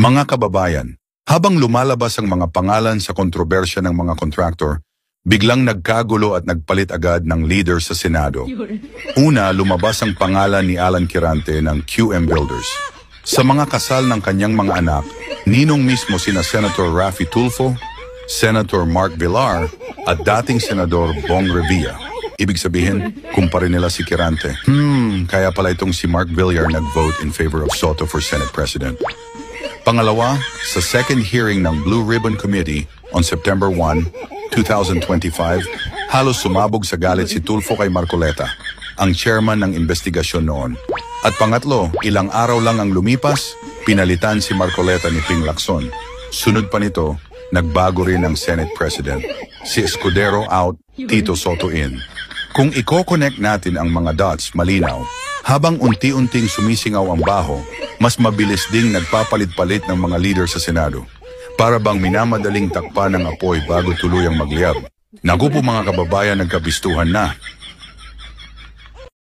Mga kababayan, habang lumalabas ang mga pangalan sa kontrobersya ng mga kontraktor, biglang nagkagulo at nagpalit agad ng leader sa Senado. Una, lumabas ang pangalan ni Alan Quirante ng QM Builders. Sa mga kasal ng kanyang mga anak, ninong mismo sina Senator Raffy Tulfo, Senator Mark Villar at dating Senador Bong Revilla. Ibig sabihin, kumpare nila si Quirante. Kaya pala itong si Mark Villar nag-vote in favor of Soto for Senate President. Pangalawa, sa second hearing ng Blue Ribbon Committee on September 1, 2025, halos sumabog sa galit si Tulfo kay Marcoleta, ang chairman ng investigasyon noon. At pangatlo, ilang araw lang ang lumipas, pinalitan si Marcoleta ni Ping Lacson. Sunod pa nito, nagbago rin ang Senate President. Si Escudero out, Tito Soto in. Kung i-connect natin ang mga dots malinaw, habang unti-unting sumisingaw ang baho, mas mabilis ding nagpapalit-palit ng mga leader sa Senado. Para bang minamadaling takpan ng apoy bago tuluyang magliyab. Naku po mga kababayan, nagkabistuhan na.